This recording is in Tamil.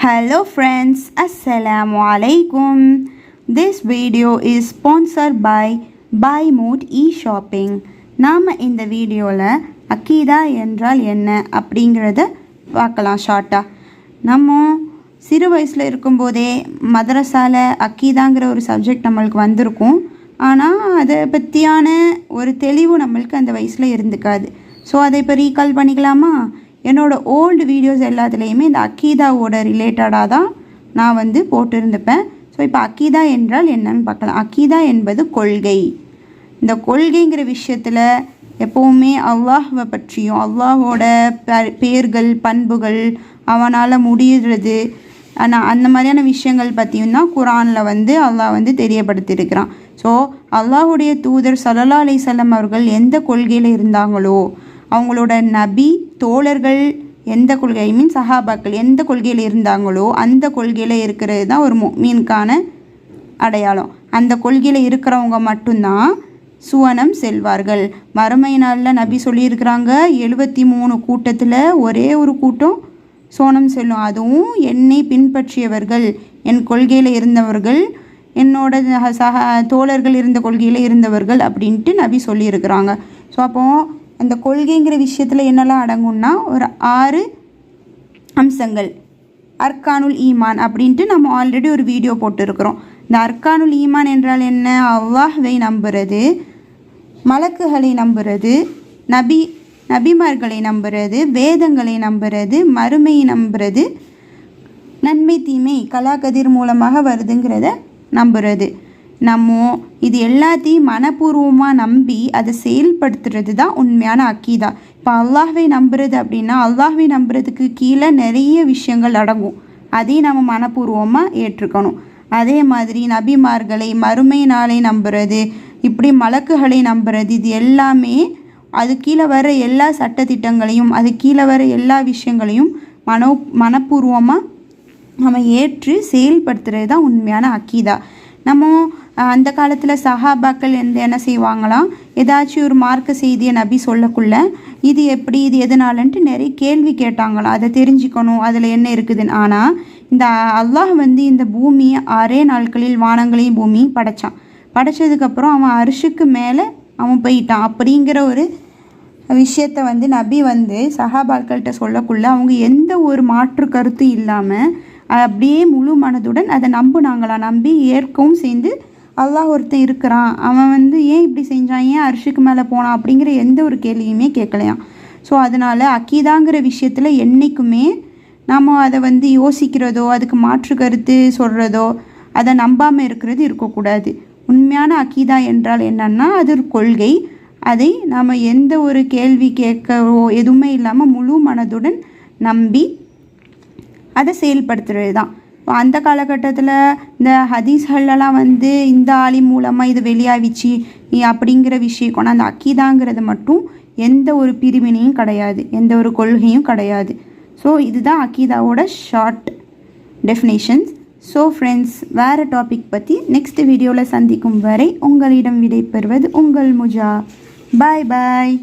Hello friends, Assalamu alaikum. This video is sponsored by Mood e-shopping. நாம் இந்த வீடியோவில் அக்கீதா என்றால் என்ன அப்படிங்கிறத பார்க்கலாம் ஷார்ட்டாக. நம்ம சிறு வயசில் இருக்கும்போதே மதரசாவில் அக்கீதாங்கிற ஒரு சப்ஜெக்ட் நம்மளுக்கு வந்திருக்கும். ஆனால் அதை பற்றியான ஒரு தெளிவு நம்மளுக்கு அந்த வயசில் இருந்துக்காது. ஸோ அதை இப்போ ரீகால் பண்ணிக்கலாமா? என்னோடய ஓல்டு வீடியோஸ் எல்லாத்துலேயுமே இந்த அக்கீதாவோட ரிலேட்டடாக தான் நான் போட்டிருந்துப்பேன். ஸோ இப்போ அக்கீதா என்றால் என்னன்னு பார்க்கலாம். அக்கீதா என்பது கொள்கை. இந்த கொள்கைங்கிற விஷயத்தில் எப்போவுமே அல்லாஹ்வை பற்றியும் அல்லாஹோட பேர்கள் பண்புகள் அவனால் முடிகிறது ஆனால் அந்த மாதிரியான விஷயங்கள் பற்றியும் தான் குரானில் அல்லாஹ் தெரியப்படுத்தியிருக்கிறான். ஸோ அல்லாஹுடைய தூதர் ஸல்லல்லாஹு அலைஹி வஸல்லம் அவர்கள் எந்த கொள்கையில் இருந்தாங்களோ, அவங்களோட நபி தோழர்கள் எந்த கொள்கை சஹாபாக்கள் எந்த கொள்கையில் இருந்தாங்களோ அந்த கொள்கையில் இருக்கிறது தான் ஒரு முஃமினுக்கான அடையாளம். அந்த கொள்கையில் இருக்கிறவங்க மட்டும்தான் சுவனம் செல்வார்கள். மறுமை நாளில் நபி சொல்லியிருக்கிறாங்க, 73 கூட்டத்தில் ஒரே ஒரு கூட்டம் சோனம் செல்லும். அதுவும் என்னை பின்பற்றியவர்கள், என் கொள்கையில் இருந்தவர்கள், என்னோட தோழர்கள் இருந்த கொள்கையில் இருந்தவர்கள் அப்படின்ட்டு நபி சொல்லியிருக்கிறாங்க. ஸோ அப்போது அந்த கொள்கைங்கிற விஷயத்தில் என்னெல்லாம் அடங்கும்னா ஒரு 6 அம்சங்கள். அர்கானுல் ஈமான் அப்படின்ட்டு நம்ம ஆல்ரெடி ஒரு வீடியோ போட்டிருக்கிறோம். இந்த அர்கானுல் ஈமான் என்றால் என்ன? அல்லாஹ்வை நம்புறது, மலக்குகளை நம்புறது, நபிமார்களை நம்புறது, வேதங்களை நம்புறது, மறுமையை நம்புறது, நன்மை தீமை கலாக்கதிர் மூலமாக வருதுங்கிறத நம்புறது. நம்ம இது எல்லாத்தையும் மனப்பூர்வமாக நம்பி அதை செயல்படுத்துறது தான் உண்மையான அக்கீதா. இப்போ அல்லாஹ்வை நம்புறது அப்படின்னா அல்லாஹ்வை நம்புறதுக்கு கீழே நிறைய விஷயங்கள் அடங்கும். அதையும் நம்ம மனப்பூர்வமாக ஏற்றுக்கணும். அதே மாதிரி நபிமார்களை மறுமை நாளை நம்புறது, இப்படி மலக்குகளை நம்புறது, இது எல்லாமே அது கீழே வர எல்லா சட்டத்திட்டங்களையும் அது கீழே வர எல்லா விஷயங்களையும் மனப்பூர்வமாக நம்ம ஏற்று செயல்படுத்துறது தான் உண்மையான அக்கீதா. நம்ம அந்த காலத்தில் சஹாபாக்கள் என்ன செய்வாங்களாம், ஏதாச்சும் ஒரு மார்க்க செய்தியை நபி சொல்லக்குள்ள இது எப்படி இது எதனாலன்ட்டு நிறைய கேள்வி கேட்டாங்களாம். அதை தெரிஞ்சுக்கணும் அதில் என்ன இருக்குதுன்னு. ஆனால் இந்த அல்லாஹ் இந்த பூமியை 6 நாட்களில் வானங்களையும் பூமியும் படைத்தான். படைச்சதுக்கப்புறம் அவன் அரிஷுக்கு மேலே அவன் போயிட்டான் அப்படிங்கிற ஒரு விஷயத்தை நபி சஹாபாக்கள்கிட்ட சொல்லக்குள்ள அவங்க எந்த ஒரு மாற்று கருத்தும் இல்லாமல் அப்படியே முழு மனதுடன் அதை நம்பினாங்களாம். நம்பி ஏற்கவும் சேர்ந்து அல்லாஹ் ஒருத்தன் இருக்கிறான், அவன் ஏன் இப்படி செஞ்சான், ஏன் அரிஷுக்கு மேலே போனான் அப்படிங்கிற எந்த ஒரு கேள்வியுமே கேட்கலையாம். ஸோ அதனால் அக்கீதாங்கிற விஷயத்தில் என்றைக்குமே நம்ம அதை யோசிக்கிறதோ அதுக்கு மாற்று கருத்து சொல்கிறதோ அதை நம்பாமல் இருக்கக்கூடாது. உண்மையான அக்கீதா என்றால் என்னன்னா அது ஒரு கொள்கை. அதை நம்ம எந்த ஒரு கேள்வி கேட்கவோ எதுவுமே இல்லாமல் முழு மனதுடன் நம்பி அதை செயல்படுத்துறது தான். அந்த காலகட்டத்தில் இந்த ஹதீஸ்கள்லாம் இந்த ஆலிம் மூலமாக இது வெளியாகிச்சு அப்படிங்கிற விஷயம் கொண்டாந்து அக்கீதாங்கிறது மட்டும் எந்த ஒரு பிரிவினையும் கிடையாது, எந்த ஒரு கொள்கையும் கிடையாது. ஸோ இதுதான் அக்கீதாவோட ஷார்ட் டெஃபினேஷன்ஸ். ஸோ ஃப்ரெண்ட்ஸ், வேறு டாபிக் பற்றி நெக்ஸ்ட் வீடியோவில் சந்திக்கும் வரை உங்களிடம் விடை பெறுவது உங்கள் முஜா. பாய் பாய்.